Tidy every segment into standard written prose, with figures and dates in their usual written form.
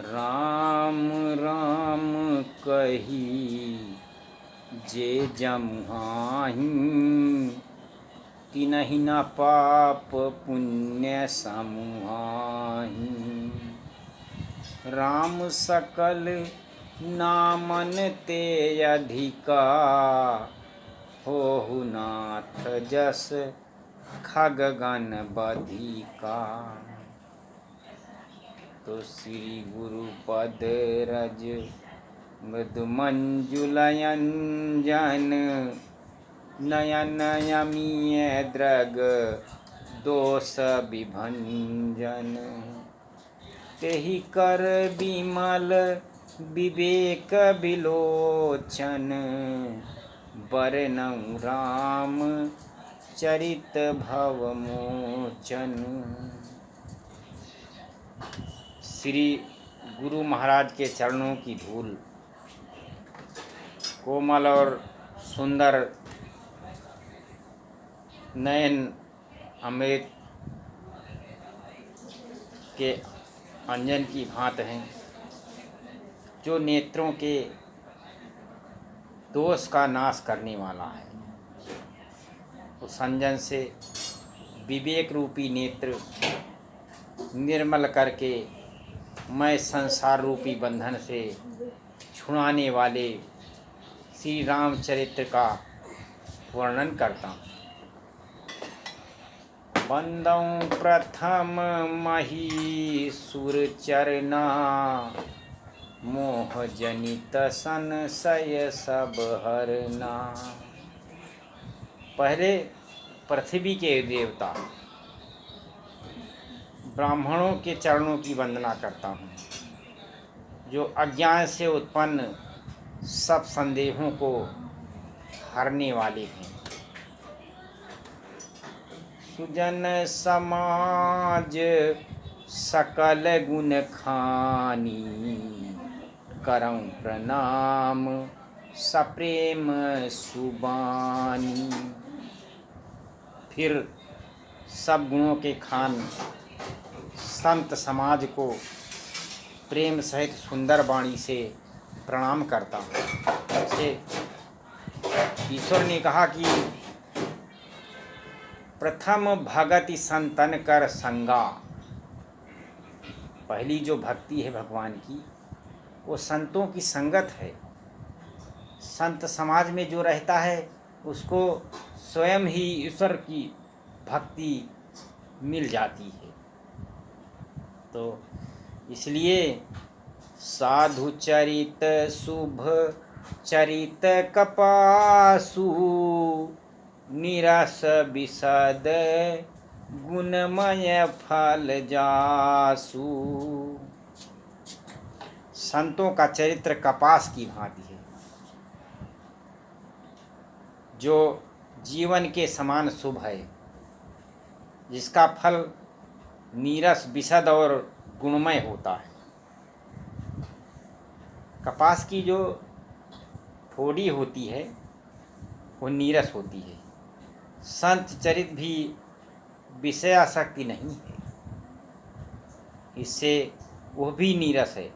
राम राम कही जे जमुआही, तिनहि न पाप पुण्य समुआही। राम सकल नामन ते अधिका, होहु नाथ जस खगगन बधिका। तो श्री गुरु पद रज मृदु मंजुलयंजन, नयन यमीय द्रग दोष विभंजन। तेहि कर विमल विवेक विलोचन, बरनउँ राम चरित भवमोचन। श्री गुरु महाराज के चरणों की धूल कोमल और सुंदर नयन अमृत के अंजन की भांत हैं, जो नेत्रों के दोष का नाश करने वाला है। उस अंजन से विवेक रूपी नेत्र निर्मल करके मैं संसार रूपी बंधन से छुड़ाने वाले श्री रामचरित्र का वर्णन करता हूँ। बंदौ प्रथम महीसुर चरना, मोह जनित संशय सब हरना। पहले पृथ्वी के देवता ब्राह्मणों के चरणों की वंदना करता हूँ, जो अज्ञान से उत्पन्न सब संदेहों को हरने वाले हैं। सुजन समाज सकल गुण खानी, करऊँ प्रणाम सप्रेम सुबानी। फिर सब गुणों के खान संत समाज को प्रेम सहित सुंदर वाणी से प्रणाम करता हूँ। से ईश्वर ने कहा कि प्रथम भगति संतन कर संगा। पहली जो भक्ति है भगवान की, वो संतों की संगत है। संत समाज में जो रहता है उसको स्वयं ही ईश्वर की भक्ति मिल जाती है। तो इसलिए साधु चरित शुभ चरित कपासु, निरस विशद गुणमय फल जासु। संतों का चरित्र कपास की भांति है, जो जीवन के समान शुभ है, जिसका फल नीरस विशद और गुणमय होता है। कपास की जो ठोड़ी होती है वो नीरस होती है। संत चरित भी विषयासक्ति नहीं है, इससे वो भी नीरस है।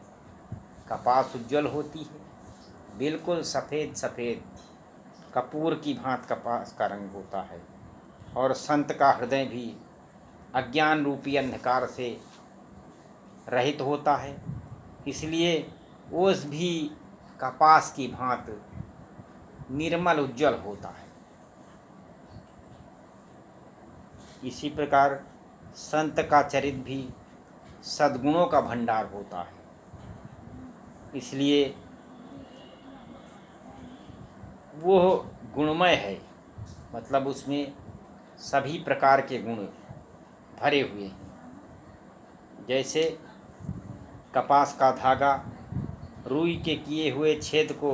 कपास उज्ज्वल होती है, बिल्कुल सफ़ेद सफ़ेद कपूर की भांत कपास का रंग होता है। और संत का हृदय भी अज्ञान रूपी अंधकार से रहित होता है, इसलिए ओस भी कपास की भांत निर्मल उज्ज्वल होता है। इसी प्रकार संत का चरित भी सद्गुणों का भंडार होता है, इसलिए वो गुणमय है, मतलब उसमें सभी प्रकार के गुण भरे हुए हैं। जैसे कपास का धागा रुई के किए हुए छेद को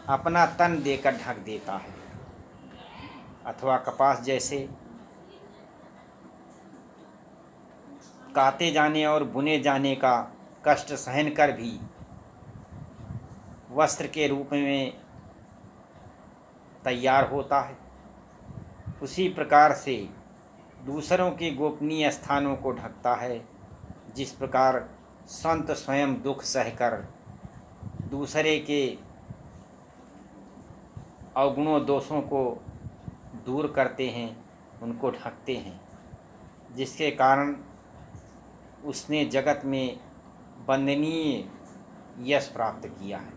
अपना तन देकर ढक देता है, अथवा कपास जैसे काते जाने और बुने जाने का कष्ट सहन कर भी वस्त्र के रूप में तैयार होता है, उसी प्रकार से दूसरों के गोपनीय स्थानों को ढकता है। जिस प्रकार संत स्वयं दुख सहकर दूसरे के अवगुणों दोषों को दूर करते हैं, उनको ढकते हैं, जिसके कारण उसने जगत में वंदनीय यश प्राप्त किया है।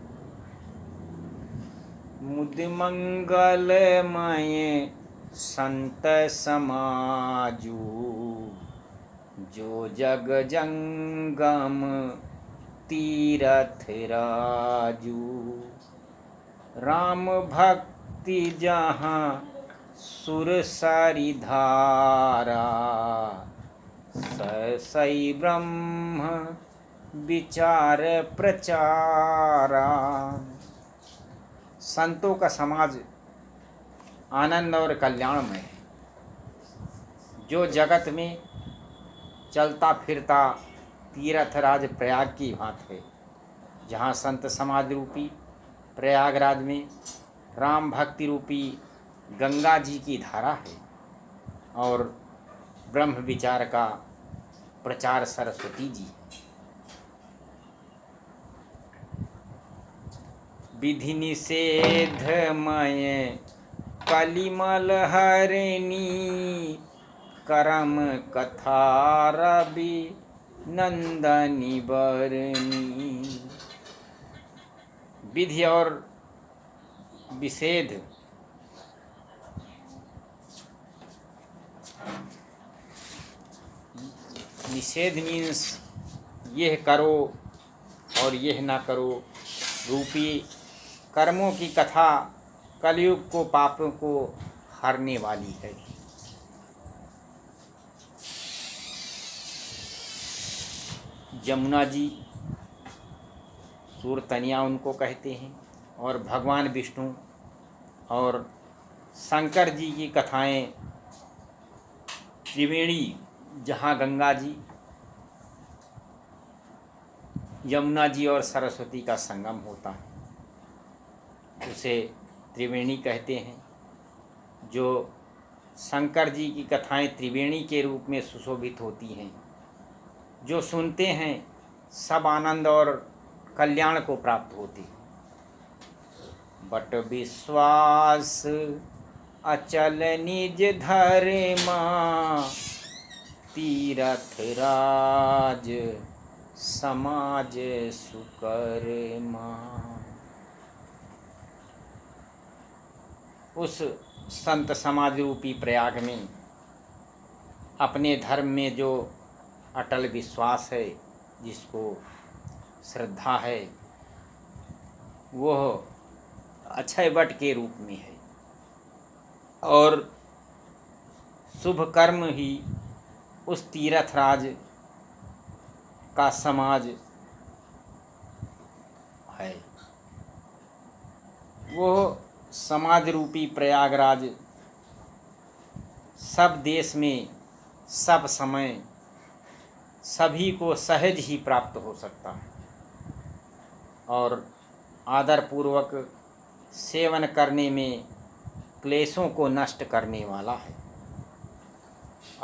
मुद मंगलमय संत समाजू, जो जग जंगम तीरथ राजू। राम भक्ति जहाँ सुरसरी धारा, सई ब्रह्म विचार प्रचारा। संतों का समाज आनंद और कल्याणमय है, जो जगत में चलता फिरता तीर्थराज प्रयाग की भांति है, जहाँ संत समाज रूपी प्रयागराज में राम भक्ति रूपी गंगा जी की धारा है और ब्रह्म विचार का प्रचार सरस्वती जी है। विधि निषेधमय कलिमल हरिणी, करम कथा रवि नंदनी बरनी। विधि और विषेध निषेध मीन्स यह करो और यह ना करो रूपी कर्मों की कथा कलयुग को पापों को हरने वाली है। जमुना जी सूरतनिया उनको कहते हैं, और भगवान विष्णु और शंकर जी की कथाएं त्रिवेणी, जहाँ गंगा जी, यमुना जी और सरस्वती का संगम होता है, उसे त्रिवेणी कहते हैं। जो शंकर जी की कथाएं त्रिवेणी के रूप में सुशोभित होती हैं, जो सुनते हैं सब आनंद और कल्याण को प्राप्त होती है। बट विश्वास अचल निज धर्मा, तीरथ राज समाज सुकर्मा। उस संत समाज रूपी प्रयाग में अपने धर्म में जो अटल विश्वास है, जिसको श्रद्धा है, वह अक्षय वट के रूप में है, और शुभ कर्म ही उस तीर्थराज का समाज है। वो समाज रूपी प्रयागराज सब देश में सब समय सभी को सहज ही प्राप्त हो सकता है, और आदरपूर्वक सेवन करने में क्लेशों को नष्ट करने वाला है।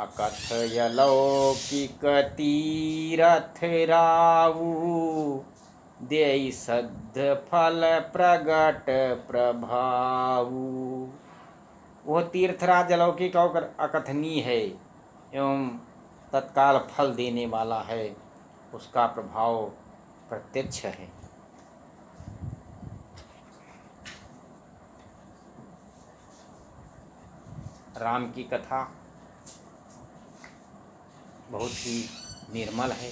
अकथय लौकिक तीरथ रावु, देई सद्ध फल प्रगट प्रभावु। वह तीर्थराज अलौकिक और अकथनीय है एवं तत्काल फल देने वाला है, उसका प्रभाव प्रत्यक्ष है। राम की कथा बहुत ही निर्मल है,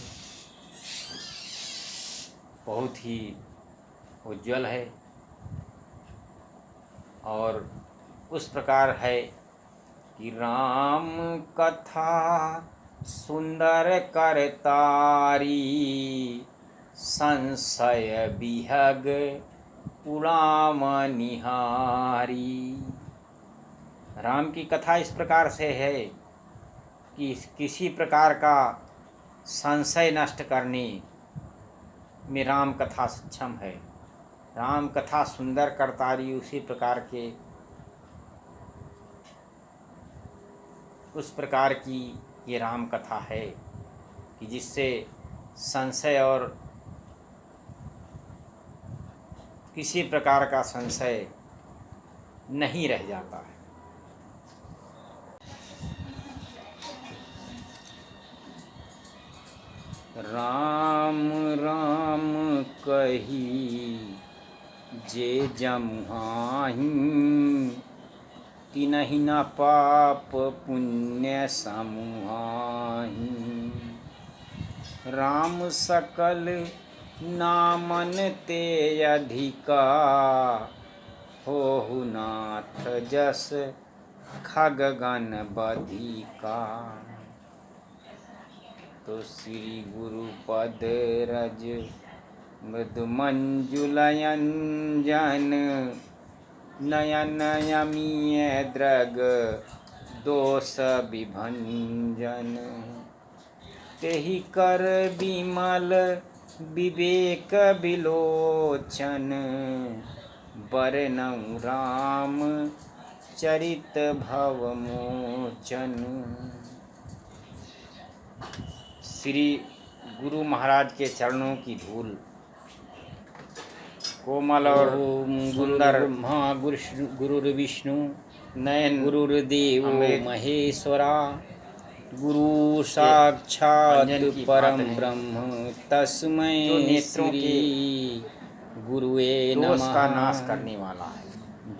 बहुत ही उज्जवल है, और उस प्रकार है कि राम कथा सुंदर करतारी, संशय विहग पुराम निहारी। राम की कथा इस प्रकार से है कि किसी प्रकार का संशय नष्ट करने में राम कथा सक्षम है। राम कथा सुंदर करतारी उसी प्रकार के उस प्रकार की ये राम कथा है कि जिससे संशय और किसी प्रकार का संशय नहीं रह जाता है। राम राम कही जे जमुआही, तिनहि न पाप पुण्य समुआही। राम सकल नामन ते अधिका, होहु नाथ जस खगगन बधिका। तो श्री गुरुपद रज मृदु मंजुलयंजन, नयन यमीय द्रग दोष विभंजन। तेहि कर विमल विवेक विलोचन, बरनउँ राम चरित भवमोचन। श्री गुरु महाराज के चरणों की धूल कोमल और सुंदर। ब्रह्मा गुरुर्विष्णु नयन गुरुर्देव अमृत महेश्वरा, गुरु साक्षात् अंजन की परम बात है। ब्रह्म जो तस्मै नेत्रों के श्री गुरुवे दोष का नाश नमः। करने वाला है।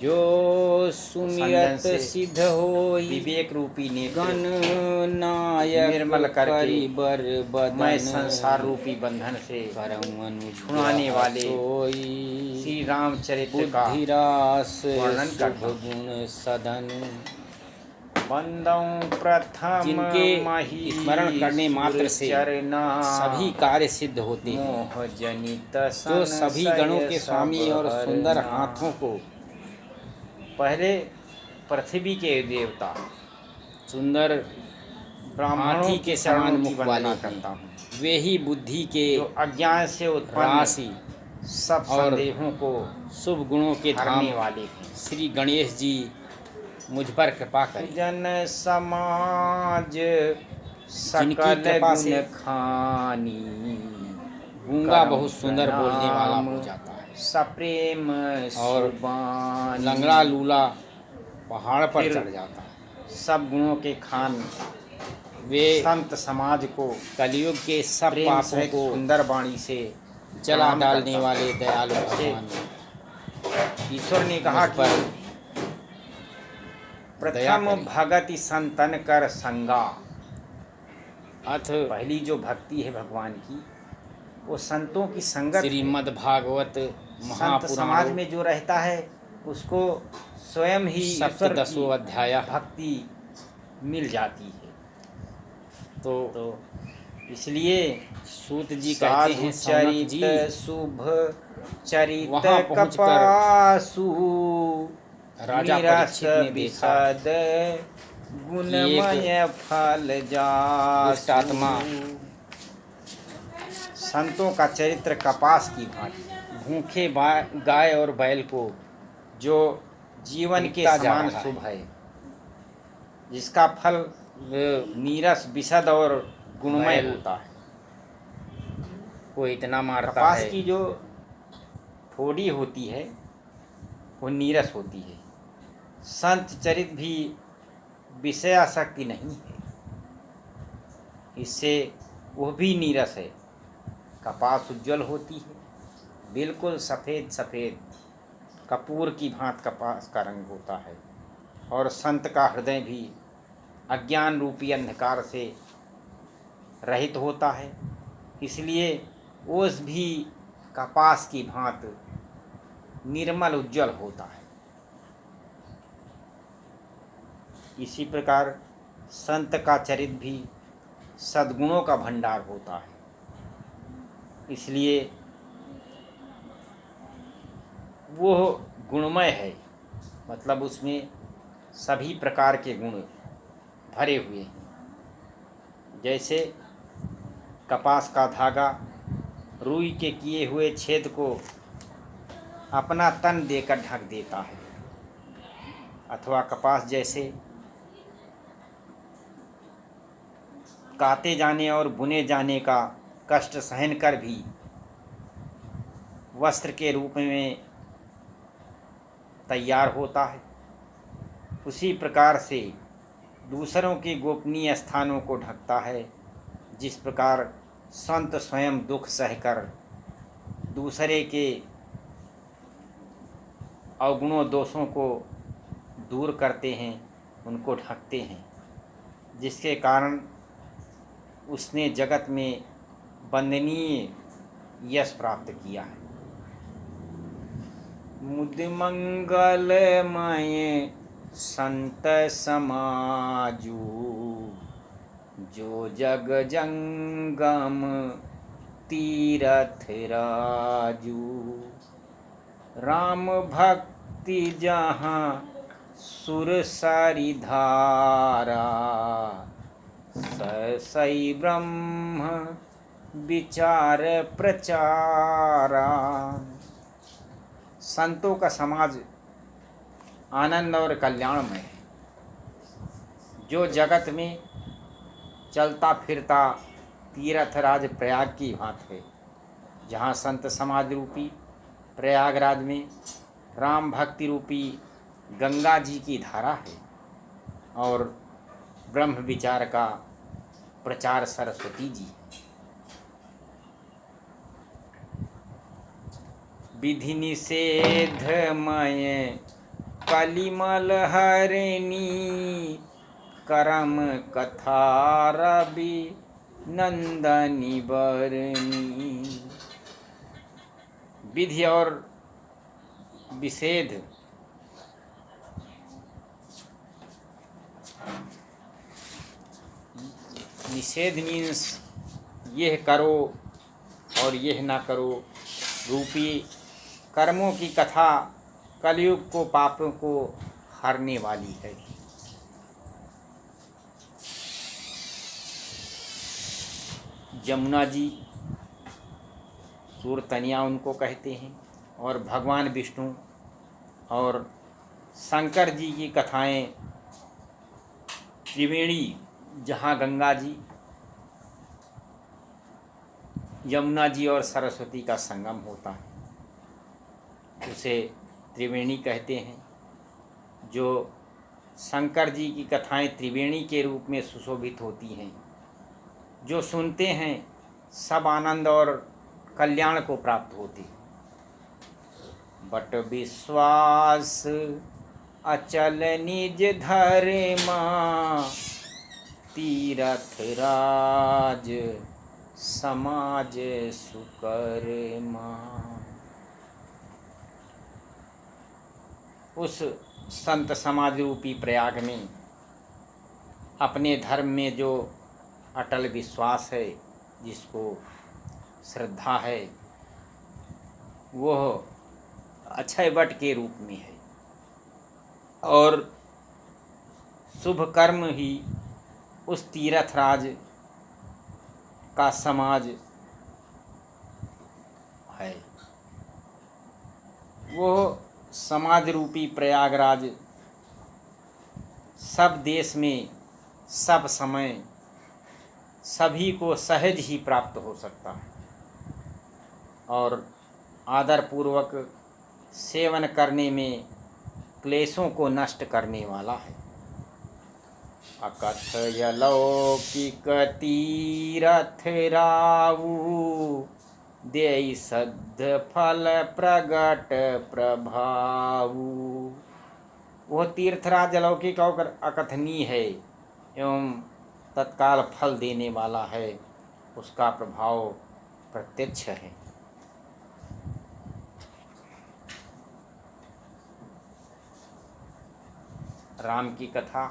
जो सुमिरत से सिद्ध होई, विवेक रूपी नेत्र गण नायक निर्मल करके करिबर बदन। मैं संसार रूपी बंधन से परम छुड़ाने वाले सोई, श्री रामचरित्र का बुद्धिरास वर्णन करता शुभ गुण सदन। बंदों प्रथम जिनके स्मरण करने मात्र से सभी कार्य सिद्ध होते हैं, मोह जनित जो सभी गणों के स्वामी और सुंदर हाथों को, पहले पृथ्वी के देवता सुंदर ब्राह्मणों हाथी के समान मुख वाले करता हूँ, वे ही बुद्धि के जो अज्ञान से उत्पन्न राशि सब और संदेहों को शुभ गुणों के धाम हरने वाले हैं। श्री गणेश जी मुझ पर कृपा करें। जन समाज जिनकी सकल कृपा से गुण खानी, गूंगा बहुत सुंदर बोलने वाला हो जाता है, सप्रेम और सुबानी, लंगड़ा लूला पहाड़ पर फिर चढ़ जाता है। सब गुणों के खान वे संत समाज को कलयुग के सब प्रेम पापों सहित को सुंदर वाणी से जला प्रणाम डालने करता वाले दयालु भगवान ईश्वर ने कहा मुझ कि पर दया प्रथम करें। भगति संतन कर संगा। अथ पहली जो भक्ति है भगवान की, वो संतों की संगत है। श्रीमद् भागवत संत समाज महापुराण में जो रहता है उसको स्वयं ही ईश्वर सप्तदशो की अध्याय। भक्ति मिल जाती है। तो इसलिए सूत जी कहते हैं, सौनक जी चरित शुभ चरित वहाँ पहुँचकर कपासु, राजा निरस परीक्षित ने देखा विशद गुणमय फल दुष्ट आत्मा जासु। संतों का चरित्र कपास की भांति, भूखे गाय और बैल को जो जीवन के बिकता जा समान रहा है। शुभ है, जिसका फल नीरस विशद और गुणमय बैल होता है। को इतना मारता कपास है। की जो ठोड़ी होती है वो नीरस होती है। संत चरित भी विषयासक्ति नहीं है, इससे वह भी नीरस है। कपास उज्ज्वल होती है, बिल्कुल सफ़ेद सफ़ेद कपूर की भांत कपास का रंग होता है। और संत का हृदय भी अज्ञान रूपी अंधकार से रहित होता है, इसलिए ओस भी कपास की भांत निर्मल उज्ज्वल होता है। इसी प्रकार संत का चरित भी सद्गुणों का भंडार होता है, इसलिए वो गुणमय है, मतलब उसमें सभी प्रकार के गुण भरे हुए हैं। जैसे कपास का धागा रुई के किए हुए छेद को अपना तन देकर ढक देता है, अथवा कपास जैसे काटे जाने और बुने जाने का कष्ट सहन कर भी वस्त्र के रूप में तैयार होता है, उसी प्रकार से दूसरों के गोपनीय स्थानों को ढकता है। जिस प्रकार संत स्वयं दुख सहकर दूसरे के अवगुणों दोषों को दूर करते हैं, उनको ढकते हैं, जिसके कारण उसने जगत में वंदनीय यश प्राप्त किया है। मुद मंगलमय संत समाजू, जो जग जंगम तीरथ राजू। राम भक्ति जहाँ सुर सारी धारा, सई ब्रह्म विचार प्रचारा। संतों का समाज आनंद और कल्याणमय है, जो जगत में चलता फिरता तीर्थराज प्रयाग की भांति है, जहाँ संत समाज रूपी प्रयागराज में राम भक्ति रूपी गंगा जी की धारा है और ब्रह्म विचार का प्रचार सरस्वती जी है। विधि निषेधमय कलिमल हरिणी, करम कथा रवि नंदनी बरनी। विधि और विषेध निषेध मीन्स यह करो और यह ना करो रूपी कर्मों की कथा कलयुग को पापों को हरने वाली है। जमुना जी सूरतनिया उनको कहते हैं, और भगवान विष्णु और शंकर जी की कथाएं त्रिवेणी, जहाँ गंगा जी, यमुना जी और सरस्वती का संगम होता है, उसे त्रिवेणी कहते हैं। जो शंकर जी की कथाएं त्रिवेणी के रूप में सुशोभित होती हैं, जो सुनते हैं सब आनंद और कल्याण को प्राप्त होती है। बट विश्वास अचल निज धर्मा, तीरथ राज समाज सुकर्मा। उस संत समाज रूपी प्रयाग में अपने धर्म में जो अटल विश्वास है, जिसको श्रद्धा है, वह अक्षय वट के रूप में है, और शुभ कर्म ही उस तीर्थराज का समाज है। वो समाज रूपी प्रयागराज सब देश में सब समय सभी को सहज ही प्राप्त हो सकता है, और आदरपूर्वक सेवन करने में क्लेशों को नष्ट करने वाला है। अकथय लौकिक तीरथ रावु, देई सद्ध फल प्रगट प्रभावु। वह तीर्थराज अलौकिक और अकथनीय है एवं तत्काल फल देने वाला है, उसका प्रभाव प्रत्यक्ष है। राम की कथा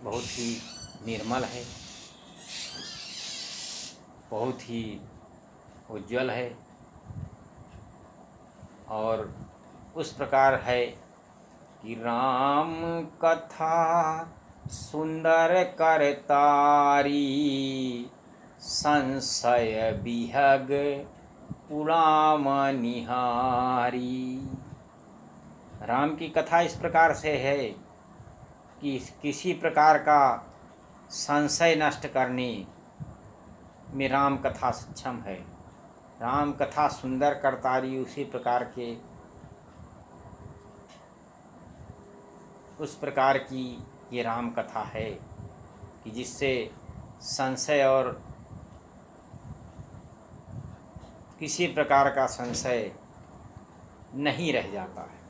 बहुत ही निर्मल है, बहुत ही उज्जवल है, और उस प्रकार है कि राम कथा सुंदर करतारी, संशय बिहग पुराम निहारी। राम की कथा इस प्रकार से है कि किसी प्रकार का संशय नष्ट करने में राम कथा सक्षम है। राम कथा सुंदर करतारी उसी प्रकार के उस प्रकार की ये राम कथा है कि जिससे संशय और किसी प्रकार का संशय नहीं रह जाता है।